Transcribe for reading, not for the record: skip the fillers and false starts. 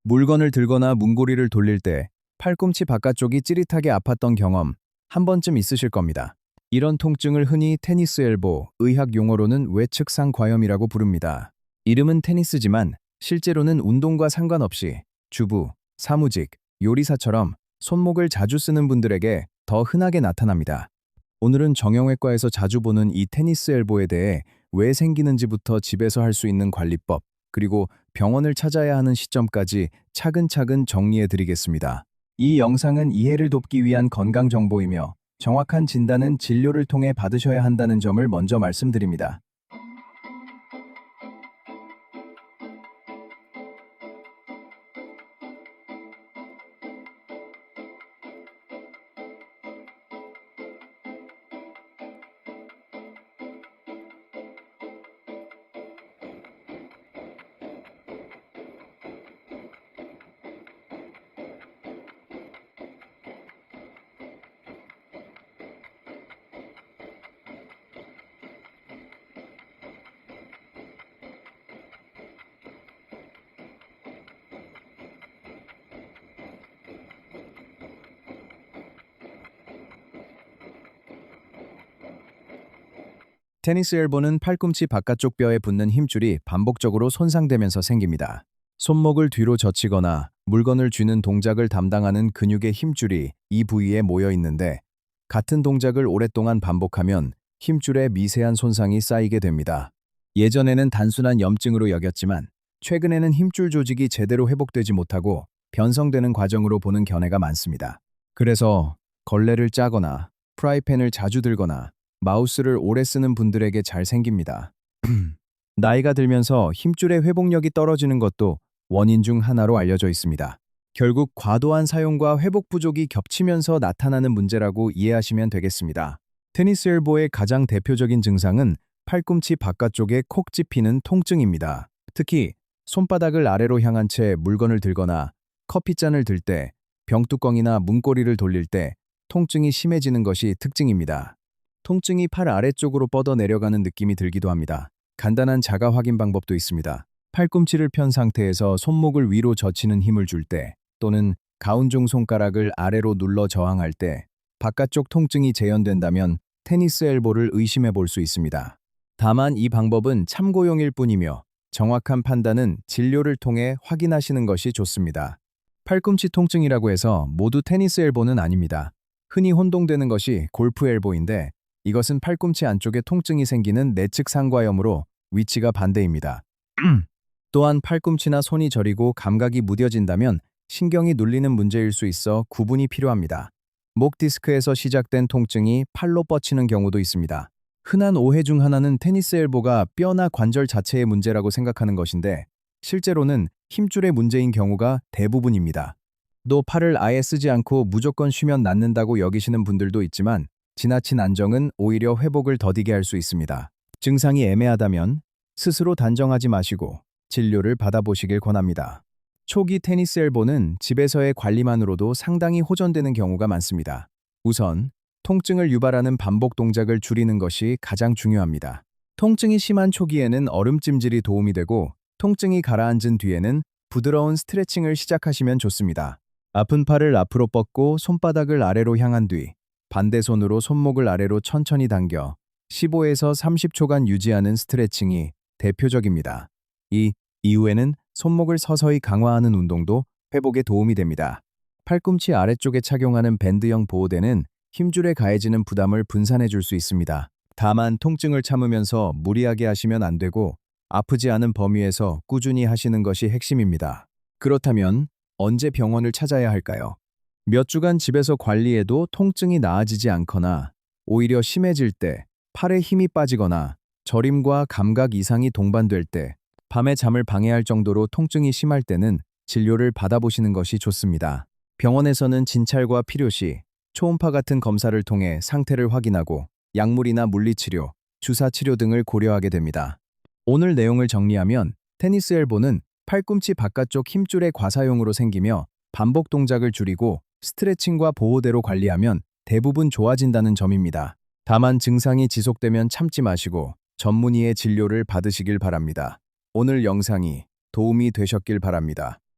물건을 들거나 문고리를 돌릴 때 팔꿈치 바깥쪽이 찌릿하게 아팠던 경험 한 번쯤 있으실 겁니다. 이런 통증을 흔히 테니스 엘보, 의학 용어로는 외측상 과염이라고 부릅니다. 이름은 테니스지만 실제로는 운동과 상관없이 주부, 사무직, 요리사처럼 손목을 자주 쓰는 분들에게 더 흔하게 나타납니다. 오늘은 정형외과에서 자주 보는 이 테니스 엘보에 대해 왜 생기는지부터 집에서 할 수 있는 관리법, 그리고 병원을 찾아야 하는 시점까지 차근차근 정리해 드리겠습니다. 이 영상은 이해를 돕기 위한 건강 정보이며 정확한 진단은 진료를 통해 받으셔야 한다는 점을 먼저 말씀드립니다. 테니스 엘보는 팔꿈치 바깥쪽 뼈에 붙는 힘줄이 반복적으로 손상되면서 생깁니다. 손목을 뒤로 젖히거나 물건을 쥐는 동작을 담당하는 근육의 힘줄이 이 부위에 모여 있는데, 같은 동작을 오랫동안 반복하면 힘줄에 미세한 손상이 쌓이게 됩니다. 예전에는 단순한 염증으로 여겼지만 최근에는 힘줄 조직이 제대로 회복되지 못하고 변성되는 과정으로 보는 견해가 많습니다. 그래서 걸레를 짜거나 프라이팬을 자주 들거나 마우스를 오래 쓰는 분들에게 잘 생깁니다. 나이가 들면서 힘줄의 회복력이 떨어지는 것도 원인 중 하나로 알려져 있습니다. 결국 과도한 사용과 회복 부족이 겹치면서 나타나는 문제라고 이해하시면 되겠습니다. 테니스 엘보의 가장 대표적인 증상은 팔꿈치 바깥쪽에 콕 집히는 통증입니다. 특히 손바닥을 아래로 향한 채 물건을 들거나 커피잔을 들 때, 병뚜껑이나 문고리를 돌릴 때 통증이 심해지는 것이 특징입니다. 통증이 팔 아래쪽으로 뻗어 내려가는 느낌이 들기도 합니다. 간단한 자가 확인 방법도 있습니다. 팔꿈치를 편 상태에서 손목을 위로 젖히는 힘을 줄 때, 또는 가운종 손가락을 아래로 눌러 저항할 때 바깥쪽 통증이 재현된다면 테니스 엘보를 의심해 볼 수 있습니다. 다만 이 방법은 참고용일 뿐이며 정확한 판단은 진료를 통해 확인하시는 것이 좋습니다. 팔꿈치 통증이라고 해서 모두 테니스 엘보는 아닙니다. 흔히 혼동되는 것이 골프 엘보인데, 이것은 팔꿈치 안쪽에 통증이 생기는 내측 상과염으로 위치가 반대입니다. 또한 팔꿈치나 손이 저리고 감각이 무뎌진다면 신경이 눌리는 문제일 수 있어 구분이 필요합니다. 목 디스크에서 시작된 통증이 팔로 뻗치는 경우도 있습니다. 흔한 오해 중 하나는 테니스 엘보가 뼈나 관절 자체의 문제라고 생각하는 것인데, 실제로는 힘줄의 문제인 경우가 대부분입니다. 또 팔을 아예 쓰지 않고 무조건 쉬면 낫는다고 여기시는 분들도 있지만, 지나친 안정은 오히려 회복을 더디게 할 수 있습니다. 증상이 애매하다면 스스로 단정하지 마시고 진료를 받아보시길 권합니다. 초기 테니스 엘보는 집에서의 관리만으로도 상당히 호전되는 경우가 많습니다. 우선 통증을 유발하는 반복 동작을 줄이는 것이 가장 중요합니다. 통증이 심한 초기에는 얼음찜질이 도움이 되고, 통증이 가라앉은 뒤에는 부드러운 스트레칭을 시작하시면 좋습니다. 아픈 팔을 앞으로 뻗고 손바닥을 아래로 향한 뒤 반대 손으로 손목을 아래로 천천히 당겨 15에서 30초간 유지하는 스트레칭이 대표적입니다. 이 이후에는 손목을 서서히 강화하는 운동도 회복에 도움이 됩니다. 팔꿈치 아래쪽에 착용하는 밴드형 보호대는 힘줄에 가해지는 부담을 분산해 줄 수 있습니다. 다만 통증을 참으면서 무리하게 하시면 안 되고, 아프지 않은 범위에서 꾸준히 하시는 것이 핵심입니다. 그렇다면 언제 병원을 찾아야 할까요? 몇 주간 집에서 관리해도 통증이 나아지지 않거나 오히려 심해질 때, 팔에 힘이 빠지거나 저림과 감각 이상이 동반될 때, 밤에 잠을 방해할 정도로 통증이 심할 때는 진료를 받아보시는 것이 좋습니다. 병원에서는 진찰과 필요시 초음파 같은 검사를 통해 상태를 확인하고 약물이나 물리치료, 주사치료 등을 고려하게 됩니다. 오늘 내용을 정리하면 테니스 엘보는 팔꿈치 바깥쪽 힘줄의 과사용으로 생기며 반복 동작을 줄이고 스트레칭과 보호대로 관리하면 대부분 좋아진다는 점입니다. 다만 증상이 지속되면 참지 마시고 전문의의 진료를 받으시길 바랍니다. 오늘 영상이 도움이 되셨길 바랍니다.